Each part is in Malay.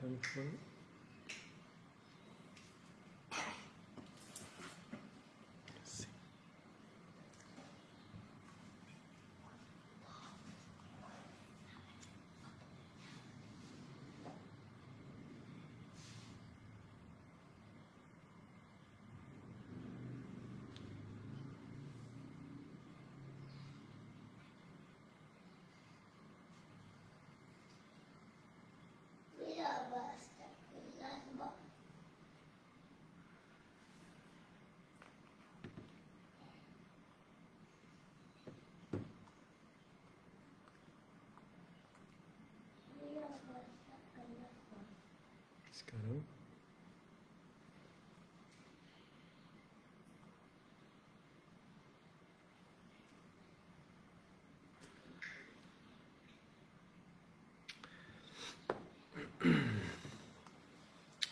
Don't worry. Sekarang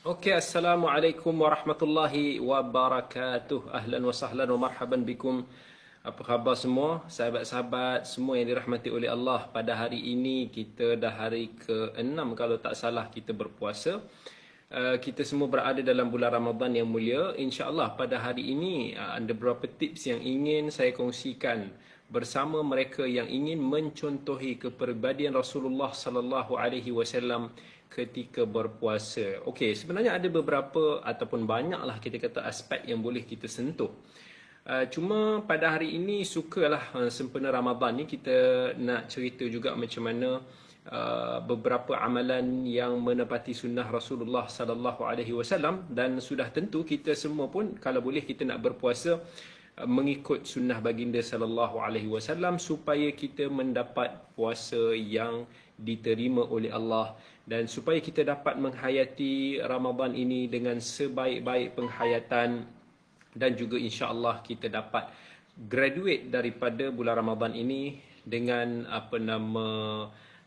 Okey, Assalamualaikum warahmatullahi wabarakatuh. Ahlan wa sahlan wa marhaban bikum. Apa khabar semua? Sahabat-sahabat semua yang dirahmati oleh Allah. Pada hari ini kita dah hari ke-6 kalau tak salah kita berpuasa. Kita semua berada dalam bulan Ramadan yang mulia. InsyaAllah pada hari ini ada beberapa tips yang ingin saya kongsikan bersama mereka yang ingin mencontohi kepribadian Rasulullah sallallahu alaihi wasallam ketika berpuasa. Okey, sebenarnya ada beberapa ataupun banyaklah kita kata aspek yang boleh kita sentuh. Cuma pada hari ini sukalah sempena Ramadan ni kita nak cerita juga macam mana beberapa amalan yang menepati sunnah Rasulullah sallallahu alaihi wasallam, dan sudah tentu kita semua pun kalau boleh kita nak berpuasa mengikut sunnah baginda sallallahu alaihi wasallam supaya kita mendapat puasa yang diterima oleh Allah dan supaya kita dapat menghayati Ramadan ini dengan sebaik-baik penghayatan, dan juga insya-Allah kita dapat graduate daripada bulan Ramadan ini dengan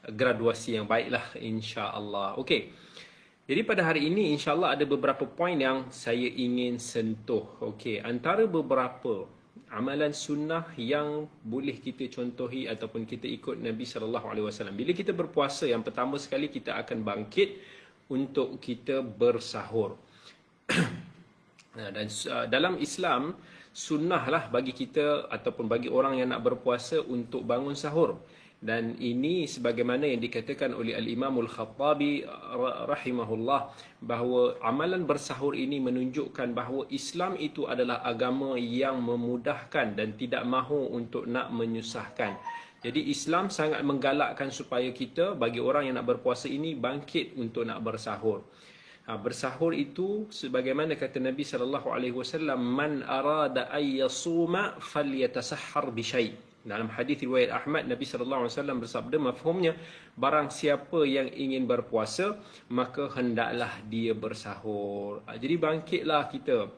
graduasi yang baiklah insya-Allah. Okey. Jadi pada hari ini insya-Allah ada beberapa poin yang saya ingin sentuh. Okey, antara beberapa amalan sunnah yang boleh kita contohi ataupun kita ikut Nabi sallallahu alaihi wasallam. Bila kita berpuasa, yang pertama sekali kita akan bangkit untuk kita bersahur. Dan dalam Islam sunnahlah bagi kita ataupun bagi orang yang nak berpuasa untuk bangun sahur. Dan ini sebagaimana yang dikatakan oleh Al-Imam Al-Khattabi rahimahullah, bahawa amalan bersahur ini menunjukkan bahawa Islam itu adalah agama yang memudahkan dan tidak mahu untuk nak menyusahkan. Jadi Islam sangat menggalakkan supaya kita, bagi orang yang nak berpuasa ini, bangkit untuk nak bersahur. Bersahur itu sebagaimana kata Nabi SAW, man arada ay yasuma falyatasahhar bi syai'. Dalam hadis riwayat Ahmad, Nabi SAW bersabda, mafhumnya, barang siapa yang ingin berpuasa, maka hendaklah dia bersahur. Jadi bangkitlah kita.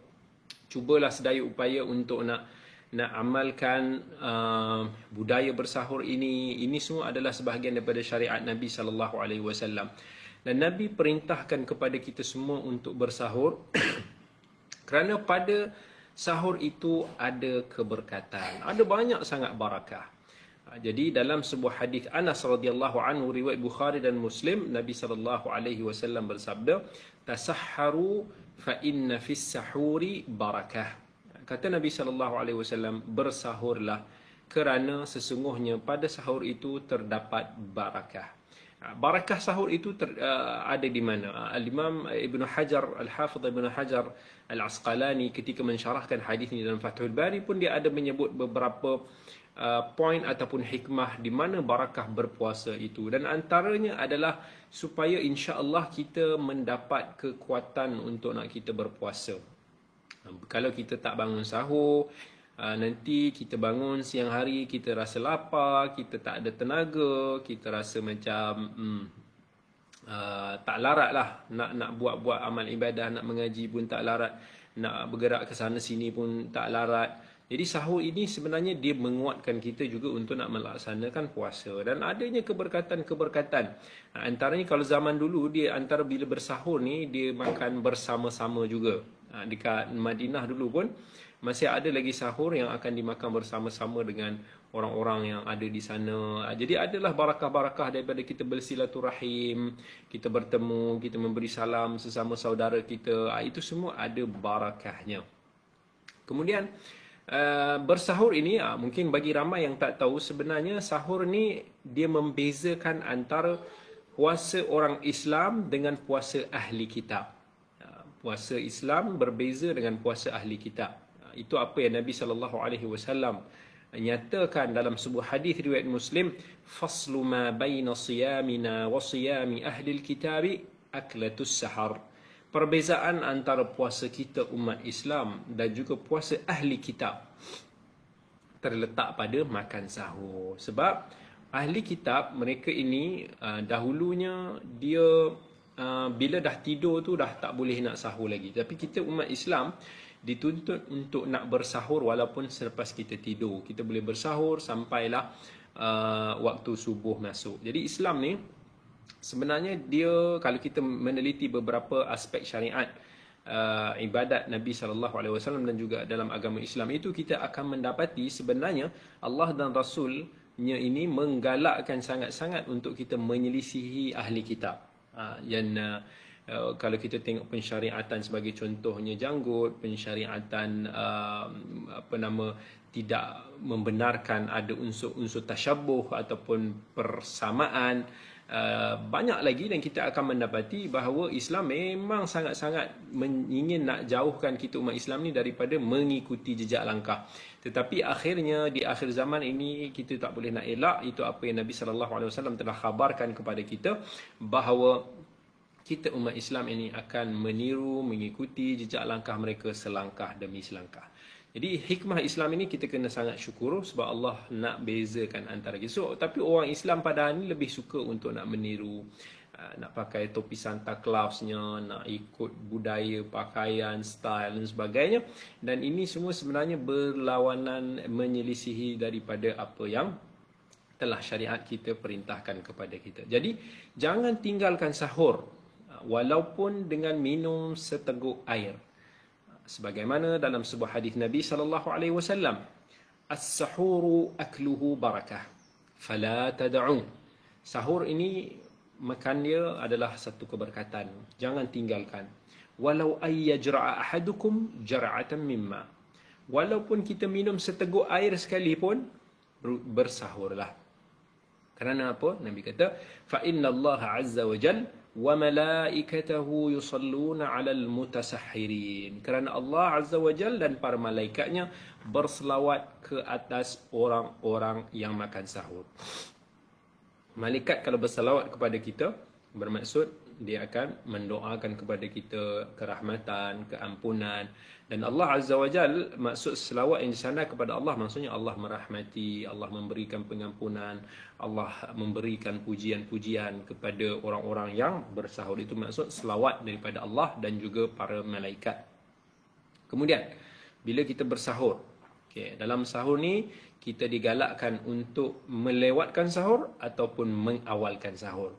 Cubalah sedaya upaya untuk nak amalkan budaya bersahur ini. Ini semua adalah sebahagian daripada syariat Nabi SAW. Dan Nabi perintahkan kepada kita semua untuk bersahur kerana pada sahur itu ada keberkatan, ada banyak sangat barakah. Jadi dalam sebuah hadis Anas radhiyallahu anhu riwayat Bukhari dan Muslim, Nabi sallallahu alaihi wasallam bersabda, tasahharu fa inna fis sahuri barakah. Kata Nabi sallallahu alaihi wasallam, bersahurlah kerana sesungguhnya pada sahur itu terdapat barakah. Barakah sahur itu ada di mana? Al-Imam Ibn Hajar, Al-Hafidh Ibn Hajar Al-Asqalani ketika mensyarahkan hadis ini dalam Fathul Bari pun dia ada menyebut beberapa poin ataupun hikmah di mana barakah berpuasa itu. Dan antaranya adalah supaya insya-Allah kita mendapat kekuatan untuk nak kita berpuasa. Kalau kita tak bangun sahur, nanti kita bangun siang hari, kita rasa lapar, kita tak ada tenaga, kita rasa macam tak larat lah nak buat amal ibadah, nak mengaji pun tak larat, nak bergerak ke sana sini pun tak larat. Jadi sahur ini sebenarnya dia menguatkan kita juga untuk nak melaksanakan puasa. Dan adanya keberkatan-keberkatan. Antaranya kalau zaman dulu, dia antara bila bersahur ni dia makan bersama-sama juga. Dekat Madinah dulu pun masih ada lagi sahur yang akan dimakan bersama-sama dengan orang-orang yang ada di sana. Jadi adalah barakah-barakah daripada kita bersilaturahim, kita bertemu, kita memberi salam sesama saudara kita. Itu semua ada barakahnya. Kemudian bersahur ini, mungkin bagi ramai yang tak tahu, sebenarnya sahur ni dia membezakan antara puasa orang Islam dengan puasa ahli kitab. Puasa Islam berbeza dengan puasa ahli kitab. Itu apa yang Nabi SAW nyatakan dalam sebuah hadis riwayat Muslim, faslu ma baina siyamina wa siyami ahli kitabi aklatus sahar. Perbezaan antara puasa kita umat Islam dan juga puasa ahli kitab terletak pada makan sahur. Sebab ahli kitab mereka ini dahulunya dia bila dah tidur tu dah tak boleh nak sahur lagi. Tapi kita umat Islam dituntut untuk nak bersahur walaupun selepas kita tidur. Kita boleh bersahur sampailah waktu subuh masuk. Jadi Islam ni sebenarnya dia, kalau kita meneliti beberapa aspek syariat ibadat Nabi SAW dan juga dalam agama Islam itu, kita akan mendapati sebenarnya Allah dan Rasulnya ini menggalakkan sangat-sangat untuk kita menyelisihi ahli kitab. Kalau kita tengok pensyariatan sebagai contohnya janggut, pensyariatan tidak membenarkan ada unsur-unsur tasyabuh ataupun persamaan. Banyak lagi, dan kita akan mendapati bahawa Islam memang sangat-sangat ingin nak jauhkan kita umat Islam ni daripada mengikuti jejak langkah. Tetapi akhirnya di akhir zaman ini kita tak boleh nak elak itu apa yang Nabi SAW telah khabarkan kepada kita, bahawa kita umat Islam ini akan meniru, mengikuti jejak langkah mereka selangkah demi selangkah. Jadi hikmah Islam ini kita kena sangat syukur sebab Allah nak bezakan antara kita. So, tapi orang Islam pada hari ini lebih suka untuk nak meniru, nak pakai topi Santa Clausnya, nak ikut budaya, pakaian, style dan sebagainya. Dan ini semua sebenarnya berlawanan, menyelisihi daripada apa yang telah syariat kita perintahkan kepada kita. Jadi jangan tinggalkan sahur walaupun dengan minum seteguk air. Sebagaimana dalam sebuah hadis Nabi SAW, as-sahuru akluhu barakah fala tad'u. Sahur ini makan dia adalah satu keberkatan, jangan tinggalkan. Walau ayyajra'a ahadukum jar'atan mimma. Walaupun kita minum seteguk air sekalipun, bersahurlah. Kerana apa? Nabi kata, fa inna Allah azza wa jalla wa malaikatahu yusalluna 'alal mutasahhirin. Kerana Allah azza wa jalla dan para malaikatnya berselawat ke atas orang-orang yang makan sahur. Malaikat kalau berselawat kepada kita, bermaksud dia akan mendoakan kepada kita kerahmatan, keampunan. Dan Allah azza wa jalla, maksud selawat yang di sana kepada Allah, maksudnya Allah merahmati, Allah memberikan pengampunan, Allah memberikan pujian-pujian kepada orang-orang yang bersahur. Itu maksud selawat daripada Allah dan juga para malaikat. Kemudian bila kita bersahur, dalam sahur ni kita digalakkan untuk melewatkan sahur ataupun mengawalkan sahur.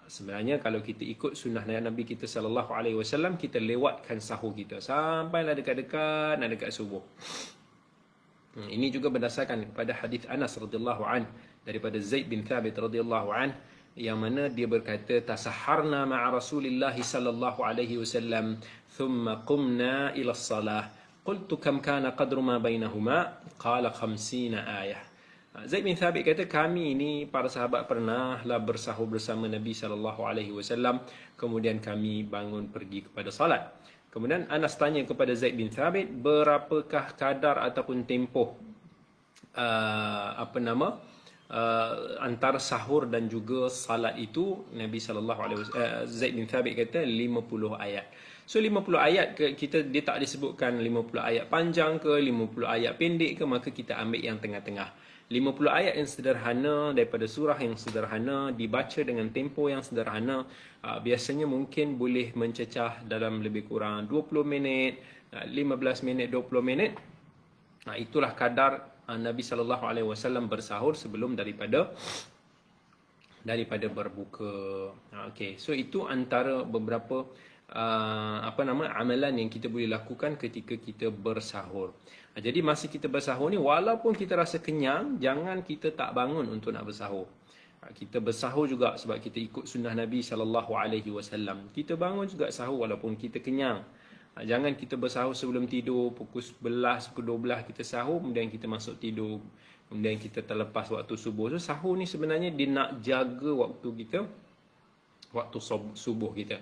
Sebenarnya kalau kita ikut sunnah Nabi kita SAW, kita lewatkan sahur kita sampailah dekat-dekat nak dekat subuh. Ini juga berdasarkan kepada hadis Anas radhiyallahu an daripada Zaid bin Thabit radhiyallahu an, yang mana dia berkata, tasahharna ma'a Rasulillah sallallahu alaihi wasallam thumma qumna ila as-salah qultu kam kana qadru ma bainahuma qala 50 ayah. Zaid bin Thabit kata, kami ini para sahabat pernahlah bersahur bersama Nabi SAW, kemudian kami bangun pergi kepada salat. Kemudian Anas tanya kepada Zaid bin Thabit, berapakah kadar ataupun tempoh antara sahur dan juga salat itu? Nabi Zaid bin Thabit kata 50 ayat. So 50 ayat dia tak disebutkan 50 ayat panjang ke 50 ayat pendek ke, maka kita ambil yang tengah-tengah. 50 ayat yang sederhana daripada surah yang sederhana, dibaca dengan tempo yang sederhana, biasanya mungkin boleh mencecah dalam lebih kurang 20 minit, 15 minit, 20 minit. Itulah kadar Nabi SAW bersahur sebelum daripada berbuka. So itu antara beberapa amalan yang kita boleh lakukan ketika kita bersahur. Jadi masa kita bersahur ni, walaupun kita rasa kenyang, jangan kita tak bangun untuk nak bersahur. Kita bersahur juga sebab kita ikut sunnah Nabi SAW. Kita bangun juga sahur walaupun kita kenyang. Jangan kita bersahur sebelum tidur, pukul 11, pukul 12 kita sahur, kemudian kita masuk tidur, kemudian kita terlepas waktu subuh. So sahur ni sebenarnya dia nak jaga waktu kita, waktu subuh kita.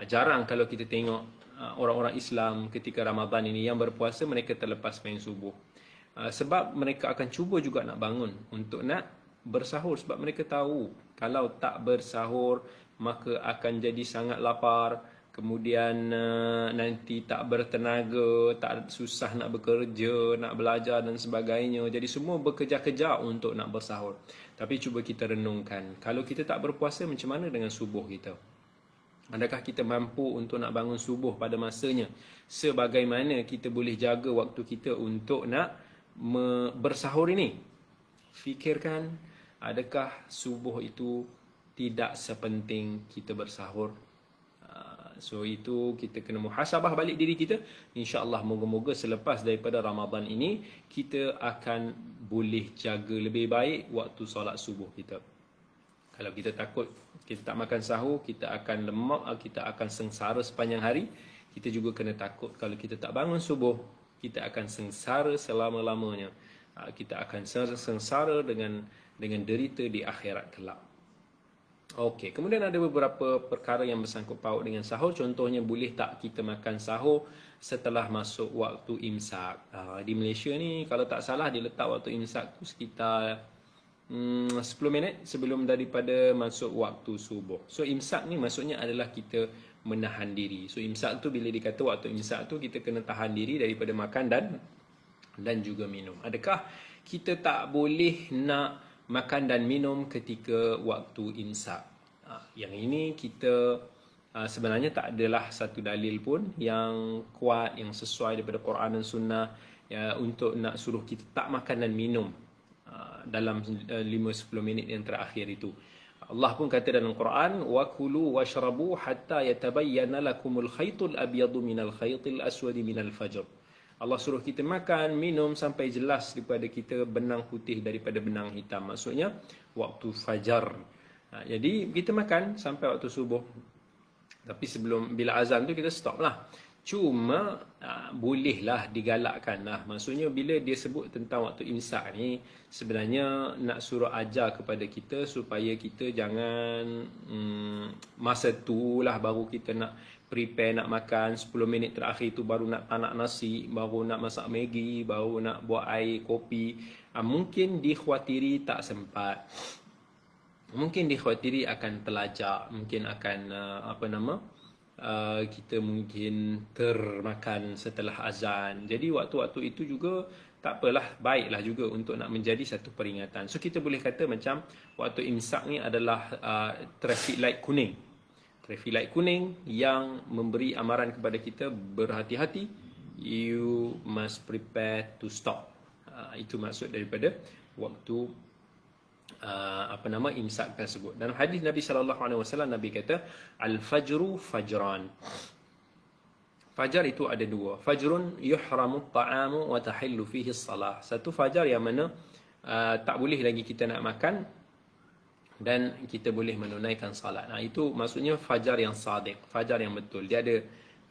Jarang kalau kita tengok orang-orang Islam ketika Ramadan ini yang berpuasa, mereka terlepas main subuh. Sebab mereka akan cuba juga nak bangun untuk nak bersahur. Sebab mereka tahu kalau tak bersahur maka akan jadi sangat lapar. Kemudian nanti tak bertenaga, tak susah nak bekerja, nak belajar dan sebagainya. Jadi semua bekerja-kerja untuk nak bersahur. Tapi cuba kita renungkan, kalau kita tak berpuasa, macam mana dengan subuh kita? Adakah kita mampu untuk nak bangun subuh pada masanya? Sebagaimana kita boleh jaga waktu kita untuk nak bersahur ini? Fikirkan, adakah subuh itu tidak sepenting kita bersahur? So itu kita kena muhasabah balik diri kita. InsyaAllah moga-moga selepas daripada Ramadan ini, kita akan boleh jaga lebih baik waktu solat subuh kita. Kalau kita takut kita tak makan sahur, kita akan lemak, kita akan sengsara sepanjang hari. Kita juga kena takut kalau kita tak bangun subuh, kita akan sengsara selama-lamanya. Kita akan sengsara dengan derita di akhirat kelak. Okey, kemudian ada beberapa perkara yang bersangkut paut dengan sahur. Contohnya, boleh tak kita makan sahur setelah masuk waktu imsak? Di Malaysia ni kalau tak salah dia letak waktu imsak tu sekitar 10 minit sebelum daripada masuk waktu subuh. So imsak ni maksudnya adalah kita menahan diri. So imsak tu, bila dikata waktu imsak tu, kita kena tahan diri daripada makan dan juga minum. Adakah kita tak boleh nak makan dan minum ketika waktu imsak? Yang ini kita sebenarnya tak adalah satu dalil pun yang kuat, yang sesuai daripada Quran dan Sunnah untuk nak suruh kita tak makan dan minum dalam 5-10 minit yang terakhir itu. Allah pun kata dalam Quran, wa kulu washrabu hatta yatabayyana lakumul khaytul abyadu minal khaytil aswadi minal fajr. Allah suruh kita makan, minum sampai jelas daripada kita benang putih daripada benang hitam. Maksudnya waktu fajar. Jadi kita makan sampai waktu subuh. Tapi bila azan tu kita stop lah. Cuma bolehlah digalakkan lah. Maksudnya bila dia sebut tentang waktu imsak ni, sebenarnya nak suruh ajar kepada kita supaya kita jangan masa tu lah baru kita nak prepare nak makan. 10 minit terakhir tu baru nak tanak nasi, baru nak masak Maggi, baru nak buat air kopi. Mungkin dikhawatiri tak sempat. Mungkin dikhawatiri akan terlajak, mungkin akan kita mungkin termakan setelah azan. Jadi waktu-waktu itu juga tak apalah, baiklah juga untuk nak menjadi satu peringatan. So kita boleh kata macam waktu imsak ni adalah traffic light kuning. Traffic light kuning yang memberi amaran kepada kita berhati-hati. You must prepare to stop. Itu maksud daripada waktu imsak tersebut. Dalam hadis Nabi SAW, Nabi kata al-fajru fajran. Fajar itu ada dua. Fajrun yuhramu at-ta'amu wa tahillu fihi as-salah. Satu fajar yang mana tak boleh lagi kita nak makan dan kita boleh menunaikan salat. Itu maksudnya fajar yang sadiq, fajar yang betul. Dia ada,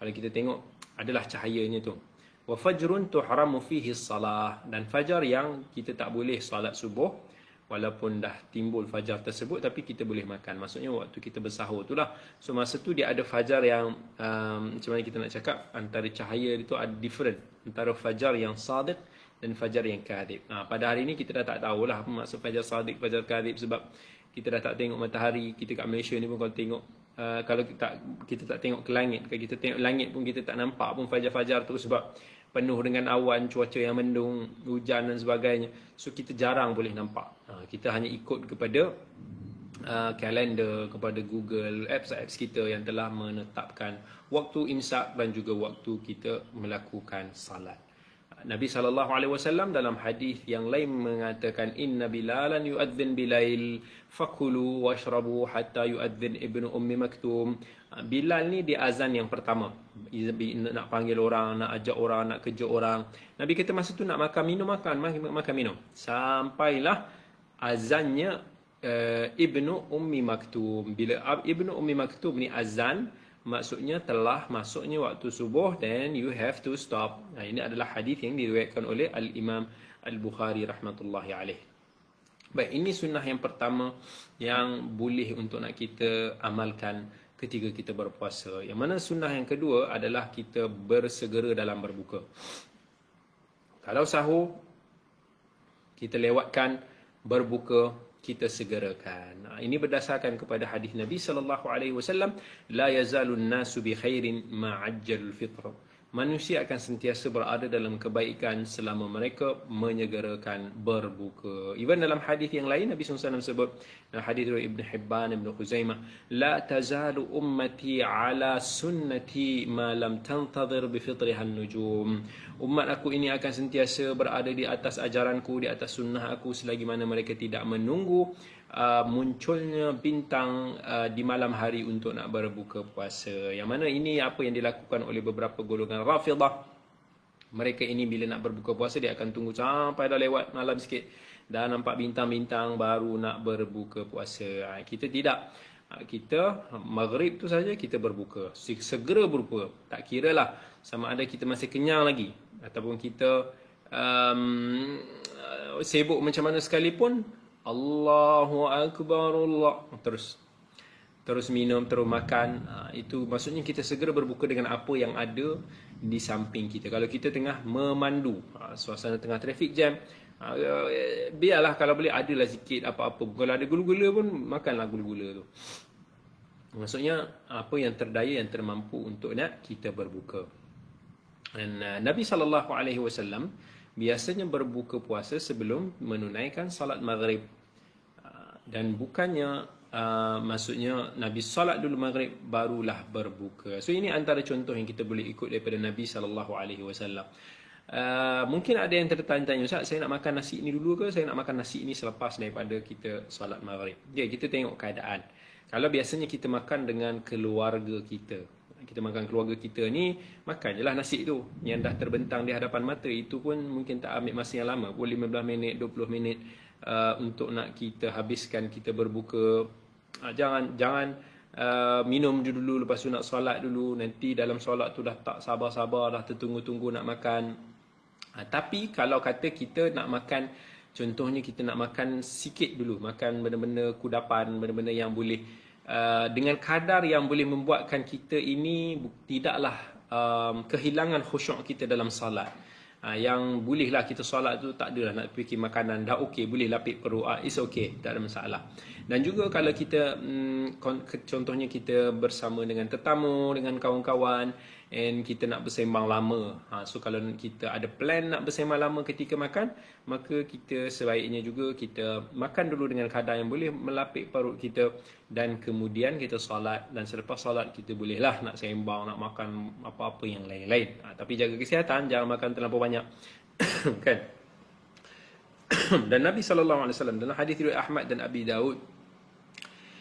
kalau kita tengok, adalah cahayanya tu. Wa fajrun tuhramu fihi as-salah. Dan fajar yang kita tak boleh salat subuh walaupun dah timbul fajar tersebut, tapi kita boleh makan. Maksudnya waktu kita bersahur itulah. So masa tu dia ada fajar yang macam mana kita nak cakap, antara cahaya itu ada different antara fajar yang sadiq dan fajar yang kadhib. Pada hari ini kita dah tak tahulah apa maksud fajar sadiq, fajar kadhib, sebab kita dah tak tengok matahari. Kita kat Malaysia ni pun kalau tengok, kalau kita tak tengok ke langit, kalau kita tengok langit pun kita tak nampak pun fajar-fajar tu, sebab penuh dengan awan, cuaca yang mendung, hujan dan sebagainya. So kita jarang boleh nampak. Kita hanya ikut kepada kalender, kepada Google, apps kita yang telah menetapkan waktu imsak dan juga waktu kita melakukan salat. Nabi SAW dalam hadis yang lain mengatakan inna bilalan yu'adzin bilail fakulu washrabu hatta yu'adzin ibnu ummi maktum. Bilal ni dia azan yang pertama, nak panggil orang, nak ajak orang, nak kejut orang. Nabi kata masa tu nak makan minum, makan minum sampailah azannya ibnu ummi maktum. Bila ibnu ummi maktum ni azan, maksudnya telah masuknya waktu subuh, then you have to stop. Ini adalah hadis yang diriwayatkan oleh Al-Imam Al-Bukhari rahmatullahi alaih. Baik, ini sunnah yang pertama yang boleh untuk nak kita amalkan ketika kita berpuasa. Yang mana sunnah yang kedua adalah kita bersegera dalam berbuka. Kalau sahur, kita lewatkan, berbuka, kita segerakan. Ini berdasarkan kepada hadis Nabi SAW, la yazalun nasu bi khairin ma'ajjalul fitr. Manusia akan sentiasa berada dalam kebaikan selama mereka menyegerakan berbuka. Even dalam hadis yang lain Nabi SAW sebut, dalam hadis dari Ibn Hibban, Ibn Khuzaimah, la tazalu ummati ala sunnati ma lam tantadhir bi fitrihan nujum. Umat aku ini akan sentiasa berada di atas ajaranku, di atas sunnah aku, selagi mana mereka tidak menunggu munculnya bintang di malam hari untuk nak berbuka puasa. Yang mana ini apa yang dilakukan oleh beberapa golongan Rafidah. Mereka ini bila nak berbuka puasa, dia akan tunggu sampai dah lewat malam sikit, dah nampak bintang-bintang baru nak berbuka puasa. Kita tidak. Kita maghrib tu saja kita berbuka, segera berbuka. Tak kira lah sama ada kita masih kenyang lagi ataupun kita sibuk macam mana sekalipun, Allahu Akbar, Allah, terus minum, terus makan. Itu maksudnya kita segera berbuka dengan apa yang ada di samping kita. Kalau kita tengah memandu, suasana tengah traffic jam, biarlah kalau boleh adalah sikit apa-apa. Kalau ada gula-gula pun, makanlah gula-gula tu. Maksudnya apa yang terdaya, yang termampu untuk nak kita berbuka. Dan Nabi SAW biasanya berbuka puasa sebelum menunaikan salat maghrib. Dan bukannya maksudnya Nabi salat dulu maghrib barulah berbuka. So ini antara contoh yang kita boleh ikut daripada Nabi SAW. Mungkin ada yang tertanya-tanya, Ustaz, saya nak makan nasi ini dulu ke saya nak makan nasi ini selepas daripada kita salat maghrib? Ya, kita tengok keadaan. Kalau biasanya kita makan dengan keluarga kita, kita makan keluarga kita ni, makan je lah nasi tu yang dah terbentang di hadapan mata. Itu pun mungkin tak ambil masa yang lama, pun 15 minit, 20 minit untuk nak kita habiskan, kita berbuka. Jangan minum dulu, lepas tu nak solat dulu, nanti dalam solat tu dah tak sabar-sabar, dah tertunggu-tunggu nak makan. Tapi kalau kata kita nak makan, contohnya kita nak makan sikit dulu, makan benda-benda kudapan, benda-benda yang boleh dengan kadar yang boleh membuatkan kita ini tidaklah kehilangan khusyuk kita dalam salat. Yang bolehlah kita solat tu tak adalah nak fikir makanan, dah okey, boleh lapik perut, it's okay, tak ada masalah. Dan juga kalau kita contohnya kita bersama dengan tetamu, dengan kawan-kawan, and kita nak bersembang lama, so kalau kita ada plan nak bersembang lama ketika makan, maka kita sebaiknya juga kita makan dulu dengan kadar yang boleh melapik perut kita, dan kemudian kita solat, dan selepas solat kita bolehlah nak sembang, nak makan apa-apa yang lain-lain. Tapi jaga kesihatan, jangan makan terlampau banyak. Kan? Dan Nabi SAW dalam hadis riwayat Ahmad dan Abi Daud,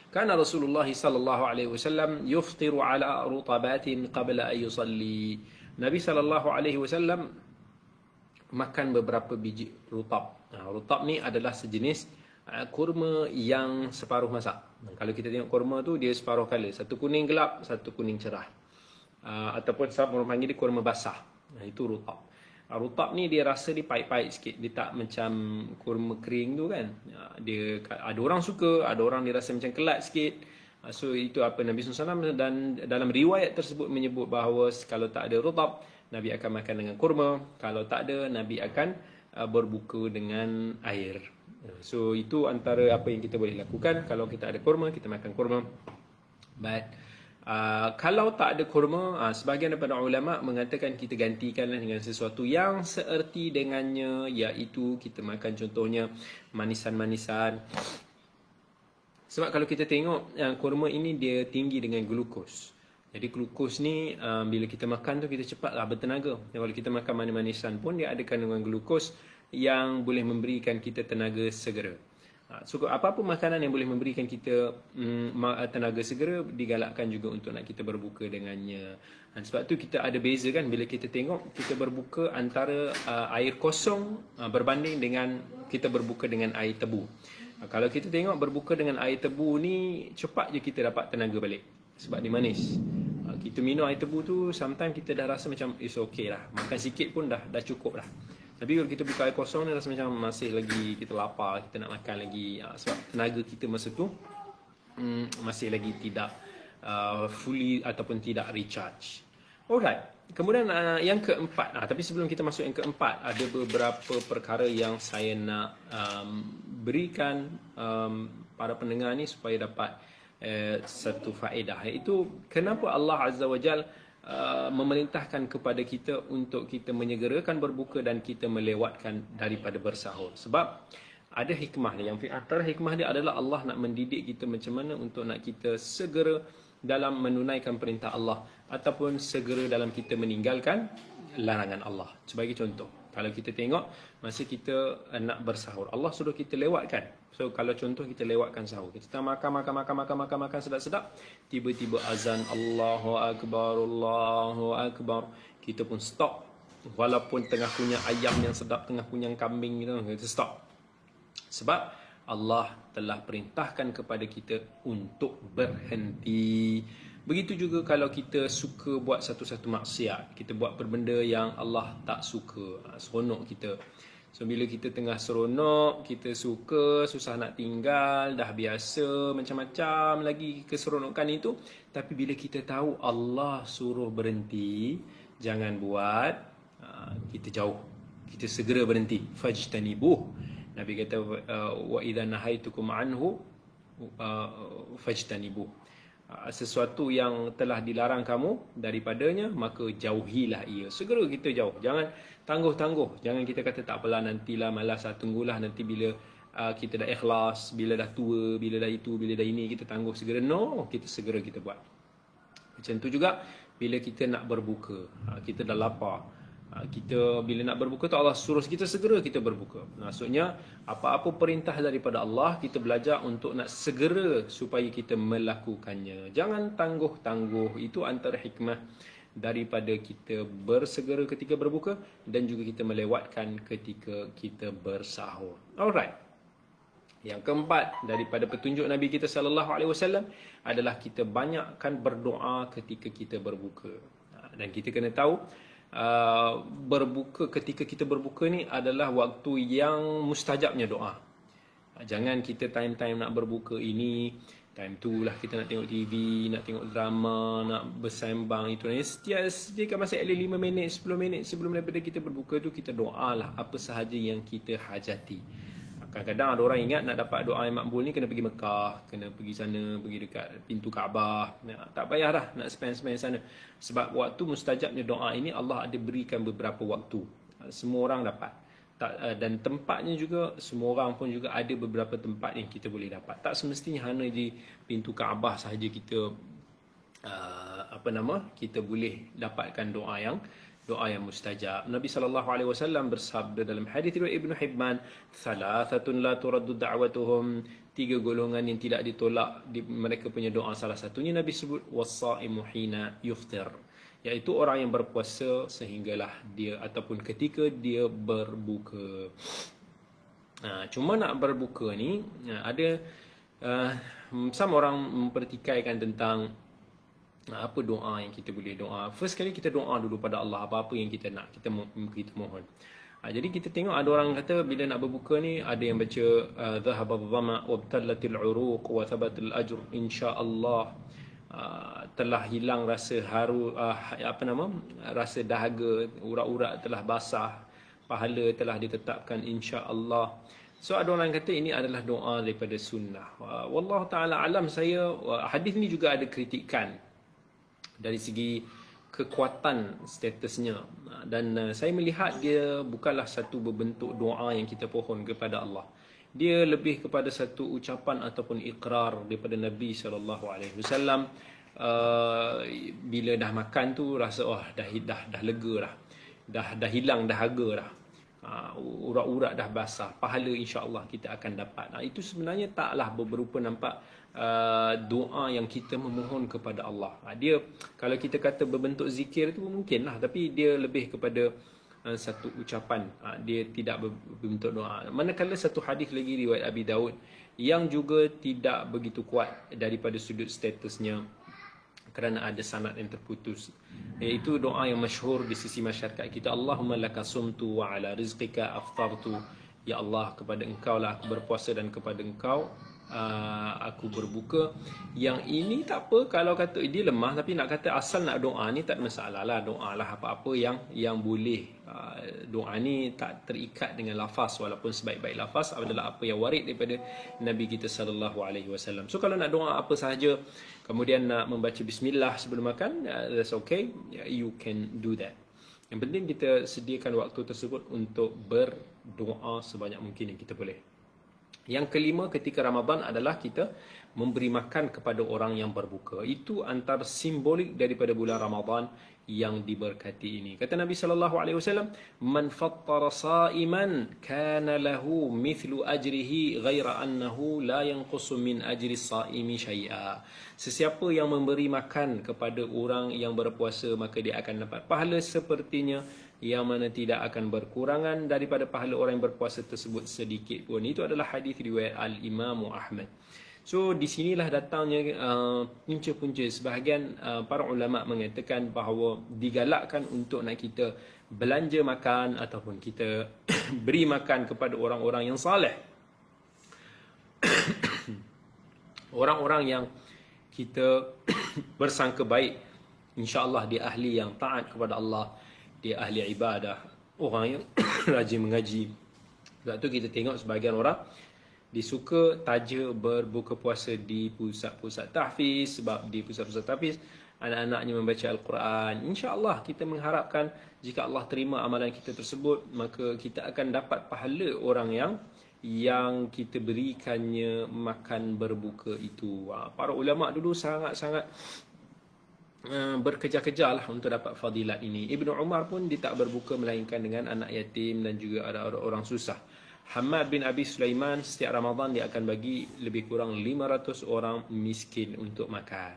kana Rasulullah sallallahu alaihi wasallam yuftiru ala rutabatin qabla an yusalli. Nabi sallallahu alaihi wasallam makan beberapa biji rutab. Rutab ni adalah sejenis kurma yang separuh masak. Kalau kita tengok kurma tu, dia separuh color, satu kuning gelap, satu kuning cerah. Ataupun orang panggil dia kurma basah. Itu rutab. Rutab ni dia rasa dia pahit-pahit sikit. Dia tak macam kurma kering tu kan. Dia ada orang suka, ada orang dia rasa macam kelat sikit. So itu apa Nabi SAW, dan dalam riwayat tersebut menyebut bahawa kalau tak ada rutab, Nabi akan makan dengan kurma. Kalau tak ada, Nabi akan berbuka dengan air. So itu antara apa yang kita boleh lakukan. Kalau kita ada kurma, kita makan kurma. But kalau tak ada kurma, sebahagian daripada ulama mengatakan kita gantikanlah dengan sesuatu yang seerti dengannya, iaitu kita makan contohnya manisan-manisan. Sebab kalau kita tengok kurma ini dia tinggi dengan glukos. Jadi glukos ni bila kita makan tu kita cepatlah bertenaga. Kalau kita makan manis-manisan pun dia ada kandungan glukos yang boleh memberikan kita tenaga segera. So apa-apa makanan yang boleh memberikan kita tenaga segera digalakkan juga untuk nak kita berbuka dengannya. Sebab tu kita ada beza kan bila kita tengok kita berbuka antara air kosong berbanding dengan kita berbuka dengan air tebu. Kalau kita tengok berbuka dengan air tebu ni cepat je kita dapat tenaga balik sebab dia manis. Kita minum air tebu tu sometimes kita dah rasa macam it's okay lah. Makan sikit pun dah cukup dah. Tapi kalau kita buka air kosong ni rasa macam masih lagi kita lapar, kita nak makan lagi. Sebab tenaga kita masa tu masih lagi tidak fully ataupun tidak recharge. Alright. Kemudian yang keempat, tapi sebelum kita masuk yang keempat, ada beberapa perkara yang saya nak berikan para pendengar ni supaya dapat satu faedah, iaitu kenapa Allah Azza wa Jal memerintahkan kepada kita untuk kita menyegerakan berbuka dan kita melewatkan daripada bersahur. Sebab ada hikmah dia. Yang antara hikmah dia adalah Allah nak mendidik kita macam mana untuk nak kita segera dalam menunaikan perintah Allah ataupun segera dalam kita meninggalkan larangan Allah. Sebagai contoh, kalau kita tengok masa kita nak bersahur, Allah suruh kita lewatkan. So kalau contoh kita lewatkan sahur, kita tengah makan sedap-sedap, tiba-tiba azan Allahu Akbar, kita pun stop. Walaupun tengah kunyah ayam yang sedap, tengah kunyah kambing gitu, kita stop. Sebab Allah telah perintahkan kepada kita untuk berhenti. Begitu juga kalau kita suka buat satu-satu maksiat, kita buat berbenda yang Allah tak suka, seronok kita. So bila kita tengah seronok, kita suka, susah nak tinggal, dah biasa macam-macam lagi keseronokan itu, tapi bila kita tahu Allah suruh berhenti, jangan buat, kita jauh, kita segera berhenti. Fajtanibuh. Nabi kata wa idza nahaitukum anhu fajtanibuh. Sesuatu yang telah dilarang kamu daripadanya, maka jauhilah ia. Segera kita jauh. Jangan tangguh-tangguh. Jangan kita kata tak apalah, nantilah, malas, tunggulah nanti bila kita dah ikhlas, bila dah tua, bila dah itu, bila dah ini, kita tangguh segera. No, kita segera kita buat. Macam tu juga bila kita nak berbuka, kita dah lapar, kita bila nak berbuka tu Allah suruh kita segera kita berbuka. Maksudnya apa-apa perintah daripada Allah, kita belajar untuk nak segera supaya kita melakukannya. Jangan tangguh-tangguh. Itu antara hikmah daripada kita bersegera ketika berbuka dan juga kita melewatkan ketika kita bersahur. Alright. Yang keempat daripada petunjuk Nabi kita sallallahu alaihi wasallam adalah kita banyakkan berdoa ketika kita berbuka. Dan kita kena tahu berbuka, ketika kita berbuka ni adalah waktu yang mustajabnya doa. Jangan kita time-time nak berbuka ini, time tu lah kita nak tengok TV, nak tengok drama, nak bersembang itu. Setiap masa at least 5 minit, 10 minit sebelum daripada kita berbuka tu, kita doalah apa sahaja yang kita hajati. Kadang-kadang ada orang ingat nak dapat doa yang makbul ni kena pergi Mekah, kena pergi sana, pergi dekat pintu Kaabah. Tak payah dah nak spend sana. Sebab waktu mustajabnya doa ini Allah ada berikan beberapa waktu. Semua orang dapat. Dan tempatnya juga, semua orang pun juga ada beberapa tempat yang kita boleh dapat. Tak semestinya hanya di pintu Kaabah sahaja kita kita boleh dapatkan doa yang mustajab. Nabi SAW bersabda dalam hadis riwayat Ibnu Hibban, "Thalathatun la turaddu da'watuhum." 3 golongan yang tidak ditolak mereka punya doa. Salah satunya Nabi sebut was-saimu hina yuftir, iaitu orang yang berpuasa sehinggalah dia ataupun ketika dia berbuka. Cuma nak berbuka ni ada sama orang mempertikaikan tentang apa doa yang kita boleh doa. First kali kita doa dulu pada Allah apa-apa yang kita nak, kita mohon. Jadi kita tengok ada orang kata bila nak berbuka ni ada yang baca dhahaba adh-dhama wabtallatil uruq wa thabatal ajr insya-Allah. Telah hilang rasa haru, rasa dahaga, urat-urat telah basah, pahala telah ditetapkan insya-Allah. So ada orang kata ini adalah doa daripada sunnah. Wallahu taala alam, saya hadis ni juga ada kritikan dari segi kekuatan statusnya, dan saya melihat dia bukanlah satu berbentuk doa yang kita pohon kepada Allah. Dia lebih kepada satu ucapan ataupun ikrar daripada Nabi SAW bila dah makan tu rasa dah lega dah hilang dahaga dah. Urat-urat dah basah, pahala insya-Allah kita akan dapat. Itu sebenarnya taklah berupa nampak doa yang kita memohon kepada Allah. Dia kalau kita kata berbentuk zikir tu mungkinlah, tapi dia lebih kepada satu ucapan, dia tidak berbentuk doa. Manakala satu hadis lagi riwayat Abi Daud yang juga tidak begitu kuat daripada sudut statusnya kerana ada sanad yang terputus, iaitu doa yang masyhur di sisi masyarakat kita, Allahumma laka sumtu wa ala rizqika aftartu. Ya Allah, kepada engkau lah aku berpuasa dan kepada engkau aku berbuka. Yang ini tak apa kalau kata dia lemah, tapi nak kata asal nak doa ni tak ada masalah lah. Doa lah apa-apa yang boleh. Doa ni tak terikat dengan lafaz, walaupun sebaik-baik lafaz adalah apa yang warid daripada Nabi kita sallallahu alaihi wasallam. So kalau nak doa apa sahaja, kemudian nak membaca bismillah sebelum makan, that's okay, you can do that. Yang penting kita sediakan waktu tersebut untuk berdoa sebanyak mungkin yang kita boleh. Yang kelima ketika Ramadan adalah kita memberi makan kepada orang yang berbuka. Itu antara simbolik daripada bulan Ramadan yang diberkati ini. Kata Nabi sallallahu alaihi wasallam, "Man fattara sa'iman kana lahu mithlu ajrihi ghaira annahu la yanqusu min ajri as-sa'imi syai'a." Sesiapa yang memberi makan kepada orang yang berpuasa, maka dia akan dapat pahala sepertinya, yang mana tidak akan berkurangan daripada pahala orang yang berpuasa tersebut sedikit pun. Itu adalah hadis riwayat Al-Imam Ahmad. So di sinilah datangnya punca-punca. Sebahagian para ulama mengatakan bahawa digalakkan untuk nak kita belanja makan ataupun kita beri makan kepada orang-orang yang saleh. Orang-orang yang kita bersangka baik, insya-Allah dia ahli yang taat kepada Allah, dia ahli ibadah, orang yang rajin mengaji. Sebab tu kita tengok sebahagian orang disuka taja berbuka puasa di pusat-pusat tahfiz, sebab di pusat-pusat tahfiz anak-anaknya membaca Al-Quran. InsyaAllah kita mengharapkan jika Allah terima amalan kita tersebut, maka kita akan dapat pahala orang yang kita berikannya makan berbuka itu. Para ulama dulu sangat-sangat berkejar-kejar lah untuk dapat fadilat ini. Ibnu Umar pun dia tak berbuka melainkan dengan anak yatim dan juga ada orang susah. Hamad bin Abi Sulaiman setiap Ramadan dia akan bagi lebih kurang 500 orang miskin untuk makan.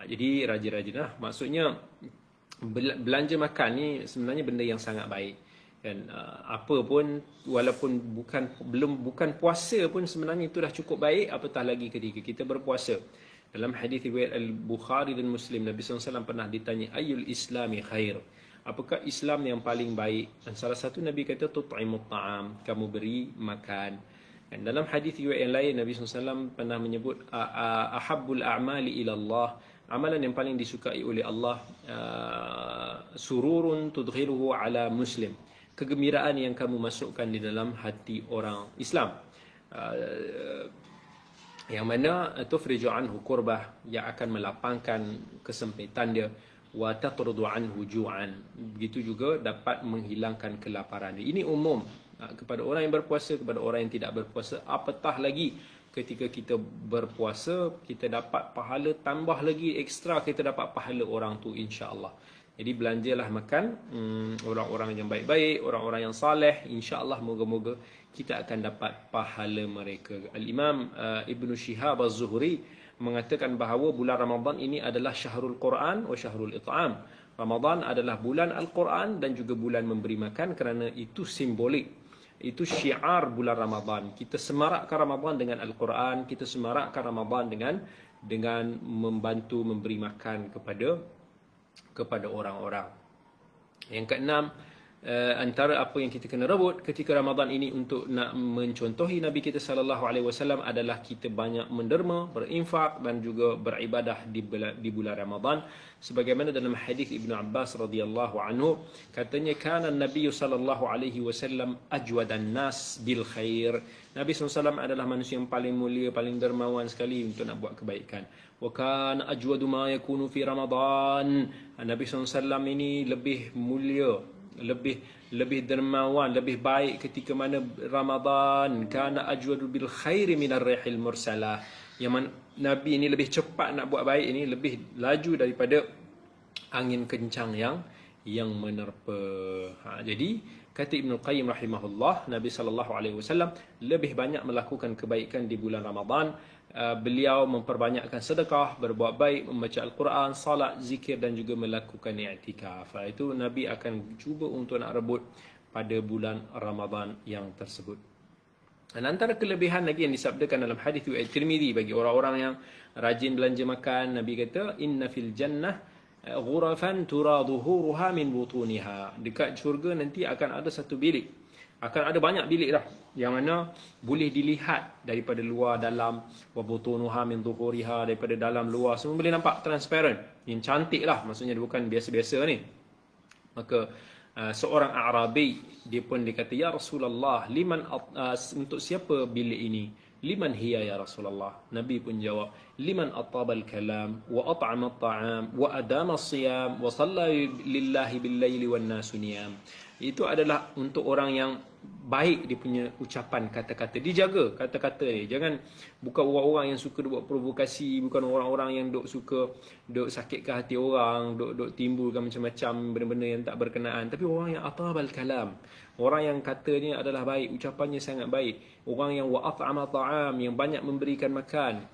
Jadi rajin-rajinlah. Maksudnya belanja makan ni sebenarnya benda yang sangat baik. Dan apa pun, walaupun bukan puasa pun sebenarnya itu dah cukup baik, apatah lagi ketika kita berpuasa. Dalam hadis riwayat Al-Bukhari dan Muslim, Nabi SAW pernah ditanya, Ayyul Islami khair? Apakah Islam yang paling baik? Dan salah satu Nabi kata, tut'imut ta'am, kamu beri makan. Dan dalam hadis riwayat yang lain, Nabi SAW pernah menyebut, ahabbul a'mali ilallah, amalan yang paling disukai oleh Allah, sururun tudghiruhu ala muslim, kegembiraan yang kamu masukkan di dalam hati orang Islam. Yang mana tufriju anhu kurbah, yang akan melapangkan kesempitan dia, wa tatrudu anhu ju'an, begitu juga dapat menghilangkan kelaparan dia. Ini umum kepada orang yang berpuasa, kepada orang yang tidak berpuasa, apatah lagi ketika kita berpuasa kita dapat pahala, tambah lagi ekstra kita dapat pahala orang tu insya-Allah. Jadi belanjalah makan orang-orang yang baik-baik, orang-orang yang saleh, insya-Allah moga-moga kita akan dapat pahala mereka. Al-Imam Ibn Shihab Az-Zuhri mengatakan bahawa bulan Ramadan ini adalah syahrul Quran wa syahrul it'am. Ramadan adalah bulan Al-Quran dan juga bulan memberi makan, kerana itu simbolik. Itu syiar bulan Ramadan. Kita semarakkan Ramadan dengan Al-Quran, kita semarakkan Ramadan dengan membantu memberi makan kepada orang-orang. Yang keenam, antara apa yang kita kena rebut ketika Ramadan ini untuk nak mencontohi Nabi kita sallallahu alaihi wasallam adalah kita banyak menderma, berinfak dan juga beribadah di bulan Ramadan. Sebagaimana dalam hadis Ibnu Abbas radhiyallahu anhu, katanya kana Nabi sallallahu alaihi wasallam ajwadan nas bil khair. Nabi SAW adalah manusia yang paling mulia, paling dermawan sekali untuk nak buat kebaikan. Wa kana ajwadu ma yakunu fi Ramadan. Nabi SAW ini lebih mulia, lebih dermawan, lebih baik ketika mana Ramadan. Kana ajwadu bil khairi minar rihil mursalah. Nabi ini lebih cepat nak buat baik ini, lebih laju daripada angin kencang yang menerpa. Jadi kata Ibnu Qayyim rahimahullah, Nabi SAW lebih banyak melakukan kebaikan di bulan Ramadan. Beliau memperbanyakkan sedekah, berbuat baik, membaca Al-Quran, salat, zikir dan juga melakukan i'tikaf. Itu Nabi akan cuba untuk nak rebut pada bulan Ramadan yang tersebut. Dan antara kelebihan lagi yang disabdakan dalam hadis riwayat Tirmizi bagi orang-orang yang rajin belanja makan, Nabi kata inna fil jannah ghurafan tura dhuhuruha min butuniha. Dekat syurga nanti akan ada satu bilik. Akan ada banyak bilik dah yang mana boleh dilihat daripada luar dalam, wa butunuha min dhuhuriha, daripada dalam luar semua boleh nampak transparent. Yang cantik lah, maksudnya dia bukan biasa-biasa ni. Maka seorang Arabi dia pun dikata, ya Rasulullah, untuk siapa bilik ini? Liman hiya ya Rasulullah? Nabi pun jawab, liman atabal kalam wa at'ama at-ta'am wa adama as-siyam wa shalla lillahi bil-laili wan nasu niyam. Itu adalah untuk orang yang baik dia punya ucapan kata-kata. Dijaga kata-kata dia. Jangan, bukan orang-orang yang suka buat provokasi, bukan orang-orang yang suka sakitkan hati orang, duk timbulkan macam-macam benda-benda yang tak berkenaan. Tapi orang yang atabal kalam, orang yang katanya adalah baik, ucapannya sangat baik. Orang yang wa at'ama ta'am, yang banyak memberikan makan.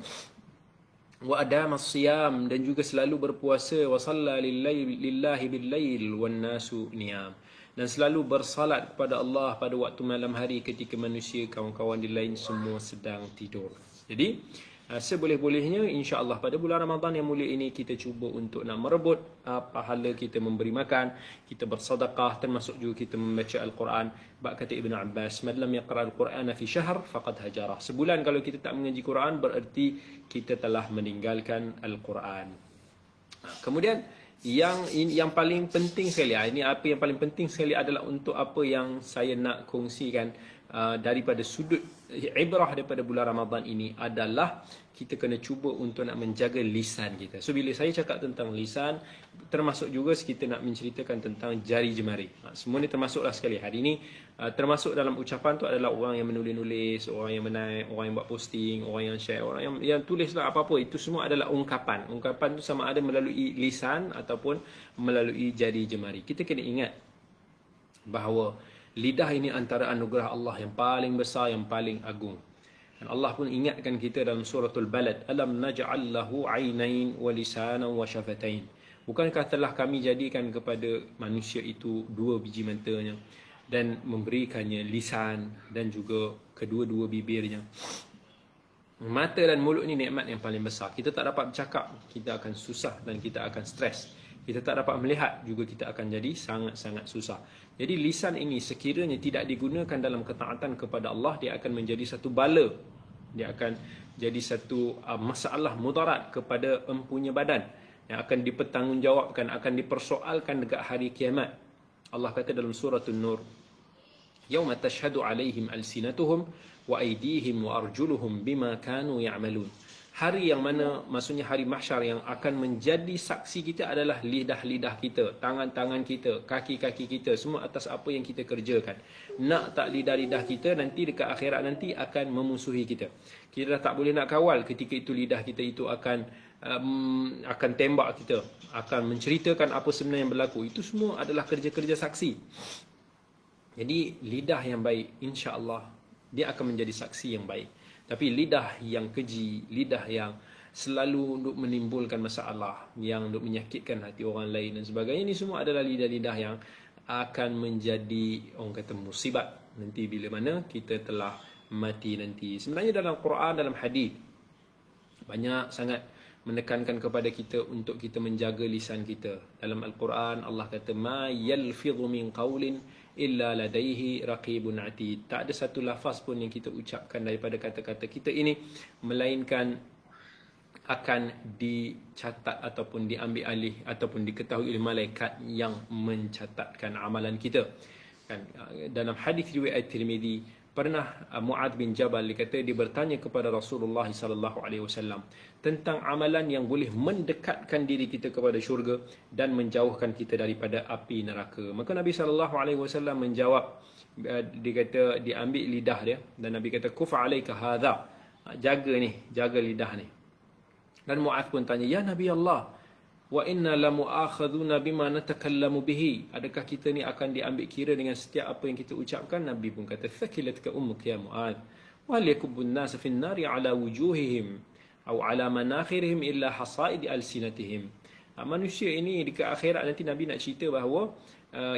Wa adama as-siyam, dan juga selalu berpuasa. Wa shalla lillahi bil-lail wan nasu niyam, dan selalu bersalat kepada Allah pada waktu malam hari ketika manusia, kawan-kawan di lain semua sedang tidur. Jadi seboleh-bolehnya insya-Allah pada bulan Ramadan yang mulia ini kita cuba untuk nak merebut pahala kita memberi makan, kita bersedekah, termasuk juga kita membaca Al-Quran. Bab kata Ibn Abbas, man lam yaqra al-Qur'ana fi syahr faqad hajara. Sebulan kalau kita tak mengaji Quran bererti kita telah meninggalkan Al-Quran. Kemudian yang paling penting sekali, ini apa yang paling penting sekali adalah untuk apa yang saya nak kongsikan daripada sudut ibrah daripada bulan Ramadan ini adalah kita kena cuba untuk nak menjaga lisan kita. So bila saya cakap tentang lisan, termasuk juga kita nak menceritakan tentang jari jemari. Semua ni termasuklah sekali. Hari ini termasuk dalam ucapan tu adalah orang yang menulis-nulis, orang yang menaik, orang yang buat posting, orang yang share, orang yang tulislah apa-apa. Itu semua adalah ungkapan. Ungkapan tu sama ada melalui lisan ataupun melalui jari jemari. Kita kena ingat bahawa lidah ini antara anugerah Allah yang paling besar, yang paling agung. Dan Allah pun ingatkan kita dalam suratul Balad, alam naj'al lahu 'ainain wa lisanan wa syafatain. Bukankah telah kami jadikan kepada manusia itu dua biji matanya dan memberikannya lisan dan juga kedua-dua bibirnya. Mata dan mulut ni nikmat yang paling besar. Kita tak dapat bercakap, kita akan susah dan kita akan stres. Kita tak dapat melihat, juga kita akan jadi sangat-sangat susah. Jadi lisan ini sekiranya tidak digunakan dalam ketaatan kepada Allah, dia akan menjadi satu bala. Dia akan jadi satu masalah mudarat kepada empunya badan yang akan dipertanggungjawabkan, akan dipersoalkan dekat hari kiamat. Allah kata dalam surah An-Nur, yauma tashhadu alaihim alsinatuhum wa aydihim wa arjuluhum bima kanu ya'malun. Hari yang mana, maksudnya hari mahsyar, yang akan menjadi saksi kita adalah lidah-lidah kita, tangan-tangan kita, kaki-kaki kita, semua atas apa yang kita kerjakan. Nak tak lidah-lidah kita nanti dekat akhirat nanti akan memusuhi kita. Kita dah tak boleh nak kawal ketika itu lidah kita itu akan tembak kita, akan menceritakan apa sebenarnya yang berlaku. Itu semua adalah kerja-kerja saksi. Jadi lidah yang baik, insya-Allah dia akan menjadi saksi yang baik. Tapi lidah yang keji, lidah yang selalu untuk menimbulkan masalah, yang untuk menyakitkan hati orang lain dan sebagainya, ini semua adalah lidah-lidah yang akan menjadi, orang kata, musibat nanti bila mana kita telah mati nanti. Sebenarnya dalam Quran, dalam hadis, banyak sangat menekankan kepada kita untuk kita menjaga lisan kita. Dalam Al-Quran Allah kata, ma yalfidhu min qawlin illa ladaihi raqibun atid. Tak ada satu lafaz pun yang kita ucapkan daripada kata-kata kita ini melainkan akan dicatat ataupun diambil alih ataupun diketahui oleh malaikat yang mencatatkan amalan kita. Kan dalam hadis riwayat Tirmizi, pernah Mu'adz bin Jabal dikata dia bertanya kepada Rasulullah sallallahu alaihi wasallam tentang amalan yang boleh mendekatkan diri kita kepada syurga dan menjauhkan kita daripada api neraka. Maka Nabi sallallahu alaihi wasallam menjawab, dia kata, diambil lidah dia dan Nabi kata, kufa alaika hadza, jaga lidah ni. Dan Mu'adh pun tanya, ya Nabi Allah, wa inna lamu'akhadhuna bima natakallamu bihi. Adakah kita ni akan diambil kira dengan setiap apa yang kita ucapkan? Nabi pun kata, thakilatka ummuk ya Mu'adh, wa hal yakubbu an-nas fi an-nari ala wujuhihim aw ala manakhirihim illa hasaid alsinatihim. Manusia ini dekat akhirat nanti Nabi nak cerita bahawa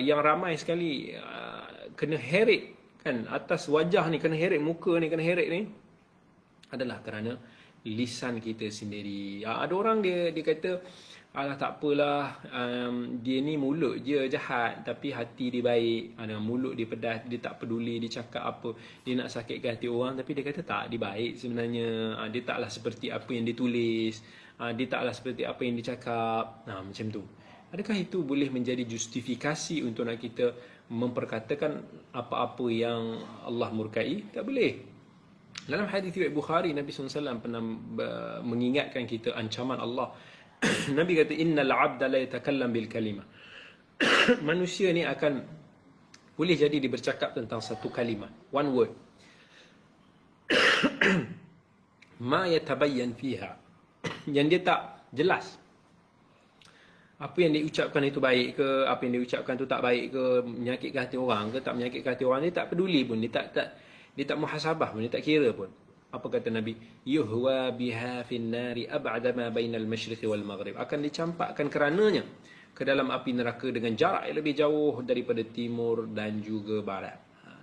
yang ramai sekali kena heret kan, atas wajah ni kena heret, muka ni kena heret ni adalah kerana lisan kita sendiri. Ada orang dia kata, alah tak apalah, dia ni mulut je jahat tapi hati dia baik. Mulut dia pedas, dia tak peduli dia cakap apa, dia nak sakitkan hati orang, tapi dia kata tak, dia baik sebenarnya. Dia taklah seperti apa yang dia tulis, dia taklah seperti apa yang dia cakap. Macam tu. Adakah itu boleh menjadi justifikasi untuk nak kita memperkatakan apa-apa yang Allah murkai? Tak boleh. Dalam hadis riwayat Bukhari, Nabi SAW pernah mengingatkan kita ancaman Allah. Nabi kata, innal abda la yatakallam bil kalimah. Manusia ni akan boleh jadi dia bercakap tentang satu kalimat, one word, ma yatabayyan fiha, yang dia tak jelas apa yang dia ucapkan itu baik ke, apa yang dia ucapkan itu tak baik ke, menyakitkan hati orang ke tak menyakitkan hati orang. Dia tak peduli pun, dia tak muhasabah pun, dia tak kira pun. Apa kata Nabi? Yuhwa biha fin nari ab'ada ma bainal masyriqi wal maghrib. Akan dicampakkan kerananya ke dalam api neraka dengan jarak yang lebih jauh daripada timur dan juga barat.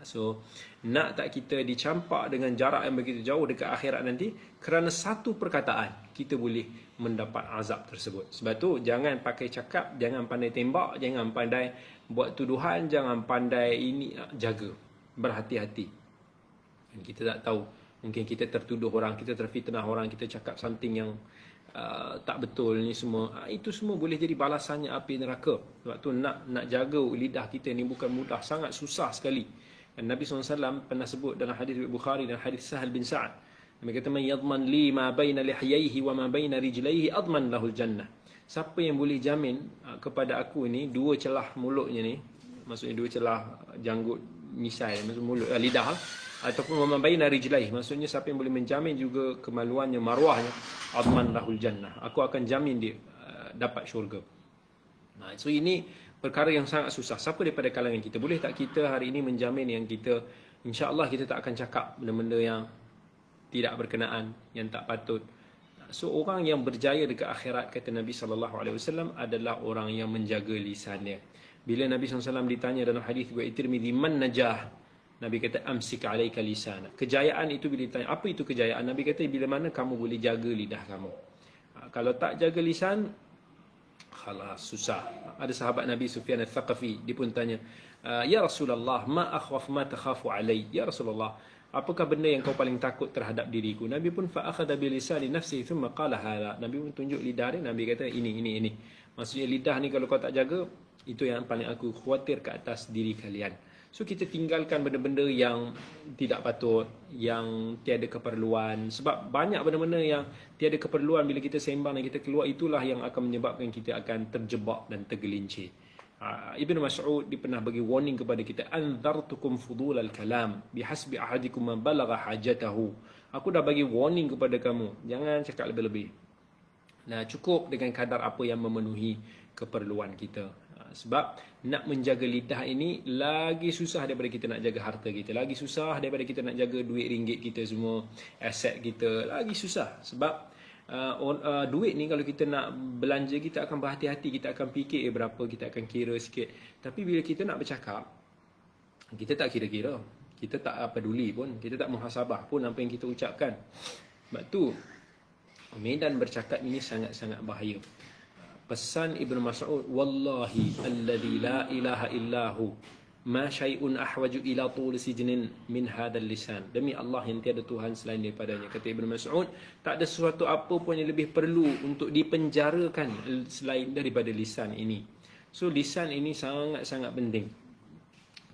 So, nak tak kita dicampak dengan jarak yang begitu jauh dekat akhirat nanti, kerana satu perkataan kita boleh mendapat azab tersebut. Sebab tu jangan pakai cakap, jangan pandai tembak, jangan pandai buat tuduhan, jangan pandai ini, jaga, berhati-hati. Kita tak tahu, mungkin kita tertuduh orang, kita terfitnah orang, kita cakap something yang tak betul ni semua. Itu semua boleh jadi balasannya api neraka. Sebab tu nak jaga lidah kita ni bukan mudah, sangat susah sekali. Dan Nabi SAW pernah sebut dalam hadis Bukhari dan hadis Sahal bin Sa'ad. Nabi kata, man yadman li ma baina lihyaihi wa ma baina rijlaihi adman lahul jannah. Siapa yang boleh jamin kepada aku ni, dua celah mulutnya ni, maksudnya dua celah janggut misai, maksud mulut, lidah, ataupun wa ma baina rijlaihi, maksudnya siapa yang boleh menjamin juga kemaluannya, maruahnya, adman lahul jannah, aku akan jamin dia dapat syurga. So ini perkara yang sangat susah. Siapa daripada kalangan kita, boleh tak kita hari ini menjamin yang kita, insya-Allah kita tak akan cakap benda-benda yang tidak berkenaan, yang tak patut. So orang yang berjaya dekat akhirat, kata Nabi SAW, adalah orang yang menjaga lisannya. Bila Nabi SAW ditanya dalam hadis riwayat Tirmizi, man najah, Nabi kata, amsik alaika lisana. Kejayaan itu bila ditanya, apa itu kejayaan? Nabi kata, bila mana kamu boleh jaga lidah kamu. Kalau tak jaga lisan, khalas, susah. Ada sahabat Nabi Sufyan al-Thaqafi, dia pun tanya, ya Rasulullah, ma akhwaf ma takhafu alai. Ya Rasulullah, apakah benda yang kau paling takut terhadap diriku? Nabi pun fa akhadha bi lisani nafsi thumma qala hala. Nabi pun tunjuk lidah dia, Nabi kata ini. Maksudnya lidah ni kalau kau tak jaga, itu yang paling aku khawatir ke atas diri kalian. So kita tinggalkan benda-benda yang tidak patut, yang tiada keperluan. Sebab banyak benda-benda yang tiada keperluan bila kita sembang dan kita keluar, itulah yang akan menyebabkan kita akan terjebak dan tergelincir. Ibn Mas'ud dia pernah bagi warning kepada kita, anzartukum fudul al-kalam bihasbi ahadikum man balagha hajatahu. Aku dah bagi warning kepada kamu, jangan cakap lebih-lebih. Nah, cukup dengan kadar apa yang memenuhi keperluan kita. Sebab nak menjaga lidah ini lagi susah daripada kita nak jaga harta kita, lagi susah daripada kita nak jaga duit ringgit kita semua, aset kita, lagi susah. Sebab duit ni kalau kita nak belanja, kita akan berhati-hati, kita akan fikir berapa, kita akan kira sikit. Tapi bila kita nak bercakap, kita tak kira-kira, kita tak peduli pun, kita tak muhasabah pun apa yang kita ucapkan. Sebab tu medan bercakap ini sangat-sangat bahaya. Pesan Ibn Mas'ud, wallahi alladhi la ilaha illahu ma syai'un ahwaju ila tul sijnin min hadzal lisan. Demi Allah yang tiada Tuhan selain daripadanya, kata Ibn Mas'ud, tak ada sesuatu apa pun yang lebih perlu untuk dipenjarakan selain daripada lisan ini. So lisan ini sangat-sangat penting.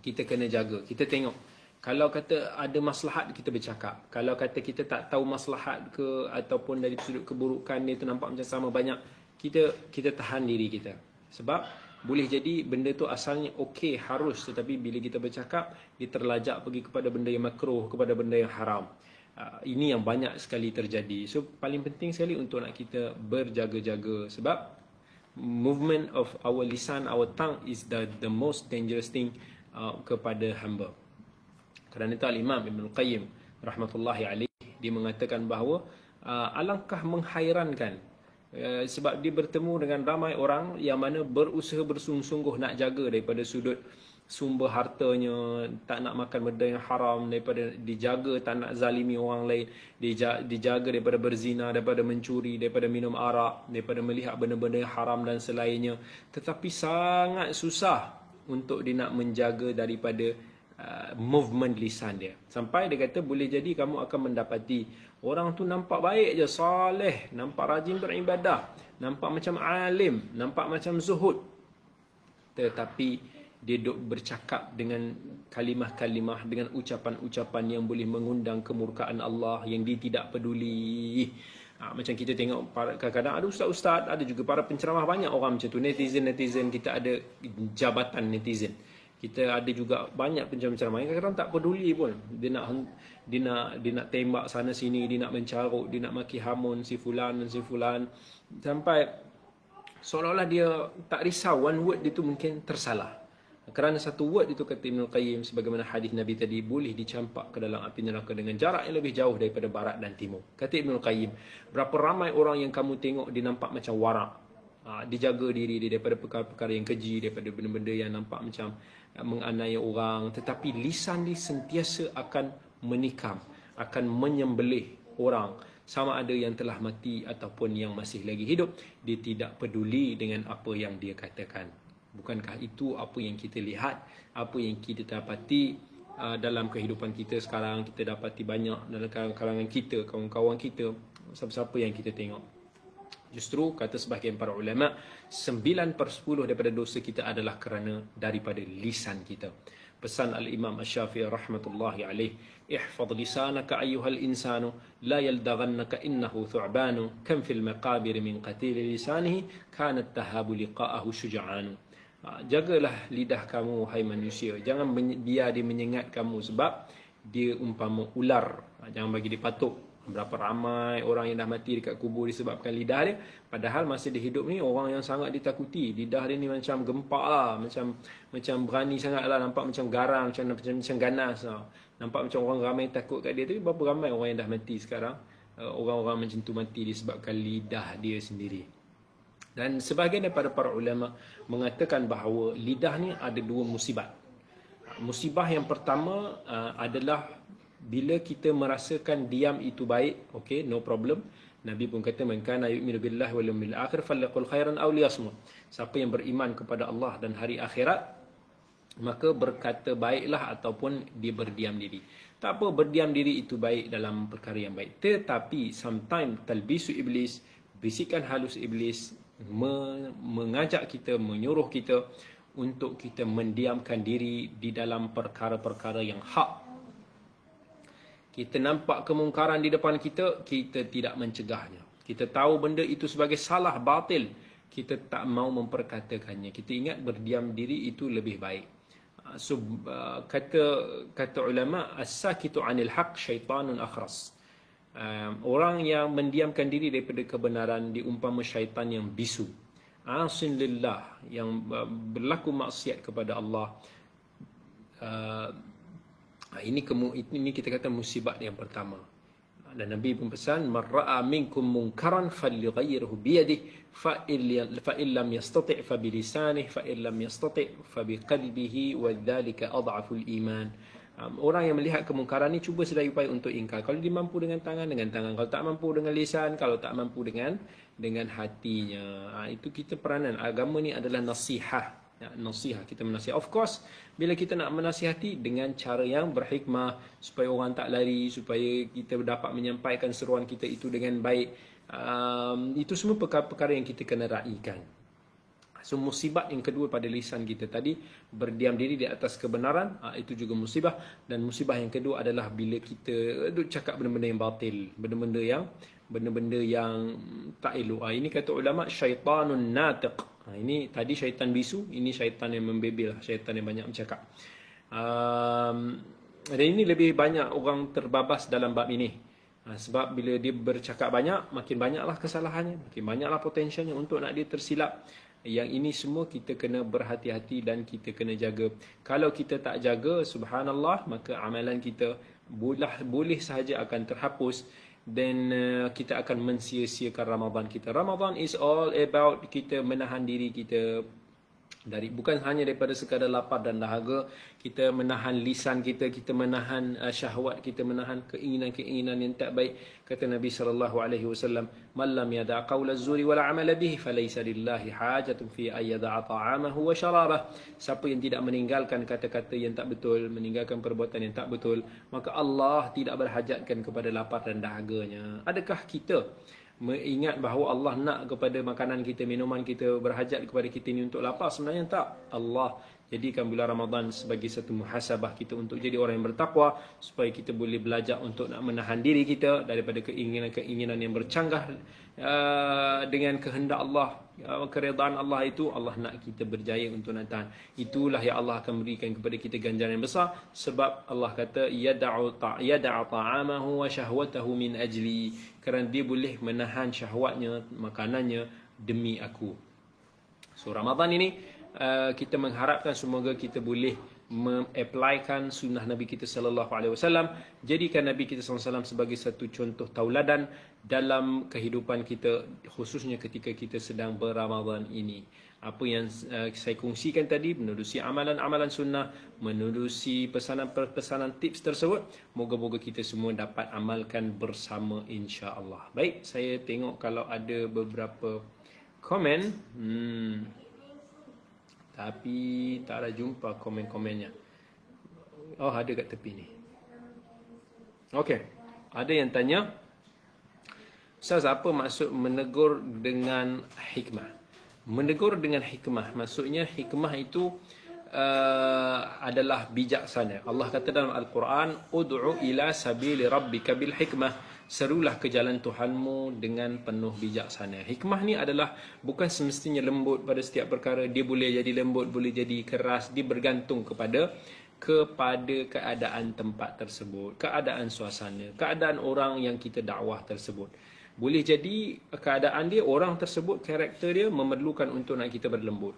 Kita kena jaga. Kita tengok, kalau kata ada maslahat, kita bercakap. Kalau kata kita tak tahu maslahat ke, ataupun dari sudut keburukan dia tu nampak macam sama banyak, kita tahan diri kita. Sebab boleh jadi benda tu asalnya okey, harus, tetapi bila kita bercakap, dia terlajak pergi kepada benda yang makruh, kepada benda yang haram. Ini yang banyak sekali terjadi. So paling penting sekali untuk nak kita berjaga-jaga, sebab movement of our lisan, our tongue is the most dangerous thing kepada hamba. Kerana itu Al-Imam Ibn Qayyim rahmatullahi alaih, dia mengatakan bahawa alangkah menghairankan, sebab dia bertemu dengan ramai orang yang mana berusaha bersungguh-sungguh nak jaga daripada sudut sumber hartanya, tak nak makan benda yang haram, daripada dijaga tak nak zalimi orang lain, dijaga daripada berzina, daripada mencuri, daripada minum arak, daripada melihat benda-benda yang haram dan selainnya. Tetapi sangat susah untuk dia nak menjaga daripada movement lisan dia. Sampai dia kata boleh jadi kamu akan mendapati orang tu nampak baik je, soleh, nampak rajin beribadah, nampak macam alim, nampak macam zuhud, tetapi dia duk bercakap dengan kalimah-kalimah, dengan ucapan-ucapan yang boleh mengundang kemurkaan Allah, yang dia tidak peduli. Macam kita tengok kadang-kadang ada ustaz-ustaz, ada juga para penceramah, banyak orang macam tu. Netizen, kita ada jabatan netizen. Kita ada juga banyak penceramah yang kadang-kadang tak peduli pun. Dia nak tembak sana sini, dia nak mencarut, dia nak maki hamun si fulan dan si fulan. Sampai seolah-olah dia tak risau one word dia tu mungkin tersalah. Kerana satu word itu, kata Ibn Qayyim, sebagaimana hadis Nabi tadi, boleh dicampak ke dalam api neraka dengan jarak yang lebih jauh daripada barat dan timur. Kata Ibn Qayyim, berapa ramai orang yang kamu tengok dia nampak macam warak, dijaga diri dia daripada perkara-perkara yang keji, daripada benda-benda yang nampak macam menganiaya orang, tetapi lisan dia sentiasa akan menikam, akan menyembelih orang, sama ada yang telah mati ataupun yang masih lagi hidup. Dia tidak peduli dengan apa yang dia katakan. Bukankah itu apa yang kita lihat, apa yang kita dapati dalam kehidupan kita sekarang? Kita dapati banyak dalam kalangan kita, kawan-kawan kita, siapa-siapa yang kita tengok. Justru kata sebahagian para ulama, 9/10 daripada dosa kita adalah kerana daripada lisan kita. Pesan Al-Imam Asy-Syafi'i rahmatullahi alaih, ihfaz lisanaka ayyuhal insanu la yaldaghannaka innahu thu'banu kam fil maqabir min qatil lisanihi kanat tahabu liqa'ahu syuja'anu. Jagalah lidah kamu, hai manusia. Jangan biar dia menyengat kamu, sebab dia umpama ular. Jangan bagi dia patuk. Berapa ramai orang yang dah mati dekat kubur disebabkan lidah dia. Padahal masa dia hidup ni, orang yang sangat ditakuti. Lidah dia ni macam gempak lah, macam berani sangat lah. Nampak macam garang, macam ganas lah. Nampak macam orang ramai takut kat dia. Tapi berapa ramai orang yang dah mati sekarang, orang-orang macam tu mati disebabkan lidah dia sendiri. Dan sebahagian daripada para ulama mengatakan bahawa lidah ni ada dua musibat. Musibah yang pertama adalah bila kita merasakan diam itu baik, okey, no problem. Nabi pun kata, man kana yu'minu billahi wal yawmil akhir falyaqul khairan aw liyasmut. Siapa yang beriman kepada Allah dan hari akhirat, maka berkata baiklah ataupun dia berdiam diri. Tak apa, berdiam diri itu baik dalam perkara yang baik. Tetapi sometimes talbisu iblis, bisikan halus iblis mengajak kita, menyuruh kita untuk kita mendiamkan diri di dalam perkara-perkara yang hak. Kita nampak kemungkaran di depan kita, kita tidak mencegahnya. Kita tahu benda itu sebagai salah, batil, kita tak mau memperkatakannya. Kita ingat berdiam diri itu lebih baik. So kata ulama, as-sakitu 'anil haqq syaitanun akhras. Orang yang mendiamkan diri daripada kebenaran diumpama syaitan yang bisu, asin lillah, yang berlaku maksiat kepada Allah. Ini kita kata musibat yang pertama. Dan Nabi pun pesan, man ra'a minkum munkaran falyughayyirhu biyadihi fa in lam yastati' fa bilisanihi fa in lam yastati' fa biqalbihi wa dzalika adhaful iman. Orang yang melihat kemungkaran ni cuba sedaya upaya untuk ingkar. Kalau dia mampu dengan tangan, dengan tangan. Kalau tak mampu dengan lisan, kalau tak mampu dengan hatinya. Itu kita peranan. Agama ni adalah nasihat. Nasihat, kita menasihat. Of course, bila kita nak menasihati dengan cara yang berhikmah, supaya orang tak lari, supaya kita dapat menyampaikan seruan kita itu dengan baik. Itu semua perkara-perkara yang kita kena raikan. So musibat yang kedua pada lisan kita tadi, berdiam diri di atas kebenaran, itu juga musibah. Dan musibah yang kedua adalah bila kita cakap benda-benda yang batil, benda-benda yang tak elok. Ini kata ulama, syaitanun natiq. Ini tadi syaitan bisu, ini syaitan yang membebel, syaitan yang banyak bercakap. Dan ini lebih banyak orang terbabas dalam bab ini. Sebab bila dia bercakap banyak, makin banyaklah kesalahannya, makin banyaklah potensialnya untuk nak dia tersilap. Yang ini semua kita kena berhati-hati dan kita kena jaga. Kalau kita tak jaga, subhanallah, maka amalan kita boleh sahaja akan terhapus dan kita akan mensia-siakan Ramadan kita. Ramadan is all about kita menahan diri kita bukan hanya daripada sekadar lapar dan dahaga, kita menahan lisan kita, kita menahan syahwat kita, menahan keinginan-keinginan yang tak baik. Kata Nabi sallallahu alaihi wasallam, "Man lam yada' qaula az-zuri wal 'amala bihi falaysa lillahi hajatun fi ay yada'a ta'amahu wa syarabah." Siapa yang tidak meninggalkan kata-kata yang tak betul, meninggalkan perbuatan yang tak betul, maka Allah tidak berhajatkan kepada lapar dan dahaganya. Adakah kita mengingat bahawa Allah nak kepada makanan kita, minuman kita, berhajat kepada kita ini untuk lapar? Sebenarnya tak. Allah jadikan bulan Ramadan sebagai satu muhasabah kita untuk jadi orang yang bertakwa, supaya kita boleh belajar untuk nak menahan diri kita daripada keinginan-keinginan yang bercanggah dengan kehendak Allah, keredaan Allah. Itu Allah nak kita berjaya untuk nak tahan. Itulah yang Allah akan berikan kepada kita ganjaran yang besar, sebab Allah kata yada'u ta'amahu wa syahwatahu min ajli, kerana dia boleh menahan syahwatnya, makanannya demi aku. So Ramadan ini kita mengharapkan semoga kita boleh mengaplikan sunnah Nabi kita sallallahu alaihi wasallam, jadikan Nabi kita sallallahu alaihi wasallam sebagai satu contoh tauladan dalam kehidupan kita, khususnya ketika kita sedang berRamadan ini. Apa yang saya kongsikan tadi, menerusi amalan-amalan sunnah, menerusi pesanan-pesanan tips tersebut, moga-moga kita semua dapat amalkan bersama, insya-Allah. Baik, saya tengok kalau ada beberapa komen, tapi tak ada jumpa komen-komennya. Oh, ada kat tepi ni. Okey, ada yang tanya, Ustaz, apa maksud menegur dengan hikmah? Menegur dengan hikmah, maksudnya hikmah itu adalah bijaksana. Allah kata dalam Al-Quran, ud'u ila sabili rabbika bil hikmah, serulah ke jalan Tuhanmu dengan penuh bijaksana. Hikmah ni adalah bukan semestinya lembut pada setiap perkara. Dia boleh jadi lembut, boleh jadi keras. Dia bergantung kepada keadaan tempat tersebut, keadaan suasana, keadaan orang yang kita dakwah tersebut. Boleh jadi keadaan dia, orang tersebut, karakter dia memerlukan untuk nak kita berlembut.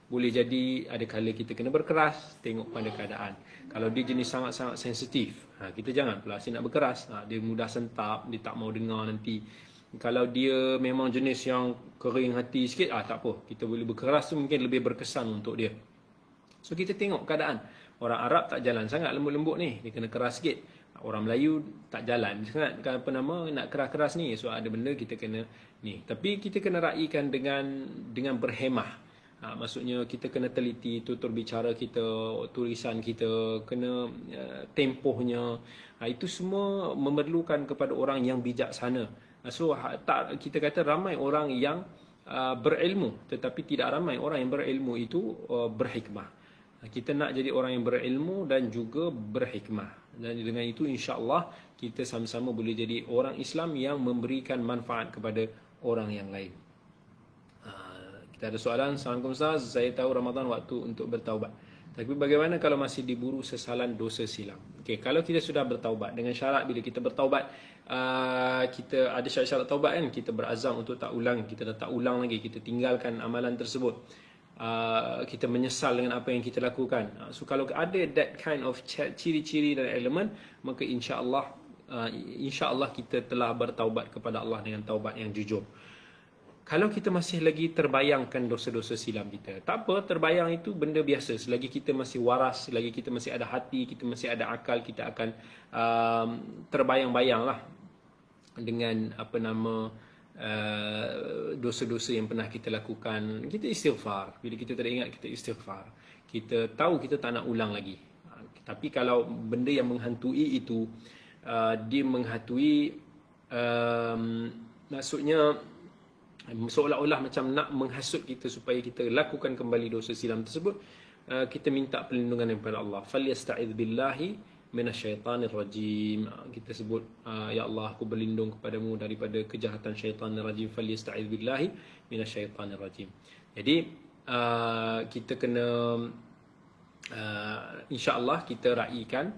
Boleh jadi ada kala kita kena berkeras, tengok pada keadaan. Kalau dia jenis sangat-sangat sensitif, kita jangan pula asyik nak berkeras. Dia mudah sentap, dia tak mau dengar nanti. Kalau dia memang jenis yang kering hati sikit, tak apa, kita boleh berkeras tu mungkin lebih berkesan untuk dia. So kita tengok keadaan. Orang Arab tak jalan sangat lembut-lembut ni, dia kena keras sikit. Orang Melayu tak jalan sangat nak keras-keras ni. So ada benda kita kena ni. Tapi kita kena raikan dengan berhemah. Maksudnya kita kena teliti tutur bicara kita, tulisan kita, kena tempohnya. Itu semua memerlukan kepada orang yang bijaksana. So kita kata ramai orang yang berilmu, tetapi tidak ramai orang yang berilmu itu berhikmah. Kita nak jadi orang yang berilmu dan juga berhikmah. Dan dengan itu insya-Allah kita sama-sama boleh jadi orang Islam yang memberikan manfaat kepada orang yang lain. Kita ada soalan. Assalamualaikum Ustaz, saya tahu Ramadan waktu untuk bertaubat, tapi bagaimana kalau masih diburu sesalan dosa silam? Okey, kalau kita sudah bertaubat, dengan syarat bila kita bertaubat, kita ada syarat-syarat taubat kan, kita berazam untuk tak ulang, kita dah tak ulang lagi, kita tinggalkan amalan tersebut. Kita menyesal dengan apa yang kita lakukan. So kalau ada that kind of ciri-ciri dan elemen, maka insya-Allah kita telah bertaubat kepada Allah dengan taubat yang jujur. Kalau kita masih lagi terbayangkan dosa-dosa silam kita, tak apa, terbayang itu benda biasa. Selagi kita masih waras, selagi kita masih ada hati, kita masih ada akal, kita akan terbayang-bayanglah dengan dosa-dosa yang pernah kita lakukan. Kita istighfar. Bila kita teringat, kita istighfar. Kita tahu kita tak nak ulang lagi. Tapi kalau benda yang menghantui itu, dia menghantui, maksudnya seolah-olah macam nak menghasut kita supaya kita lakukan kembali dosa silam tersebut, kita minta perlindungan daripada Allah. Falyasta'idz billahi minasyaitanir rajim. Kita sebut, ya Allah, aku berlindung kepadamu daripada kejahatan syaitanir rajim. Falyasta'idz billahi minasyaitanir rajim. Jadi kita kena insya-Allah kita raikan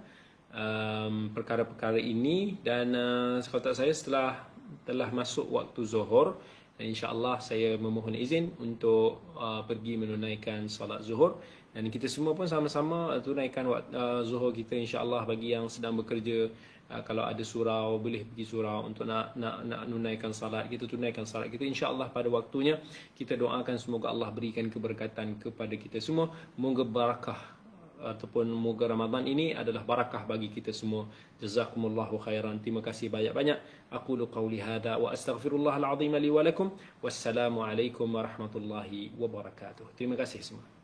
perkara-perkara ini. Dan sekalian saya telah masuk waktu zuhur, dan insya-Allah saya memohon izin untuk pergi menunaikan salat zuhur, dan kita semua pun sama-sama tunaikan zuhur kita insya-Allah. Bagi yang sedang bekerja, kalau ada surau boleh pergi surau untuk nak menunaikan salat kita, tunaikan salat kita insya-Allah pada waktunya. Kita doakan semoga Allah berikan keberkatan kepada kita semua, moga barakah ataupun moga Ramadan ini adalah barakah bagi kita semua. Jazakumullahu khairan. Terima kasih banyak-banyak. Aqulu qawli hadha wa astaghfirullahal azim li wa lakum. Wassalamu alaikum warahmatullahi wabarakatuh. Terima kasih semua.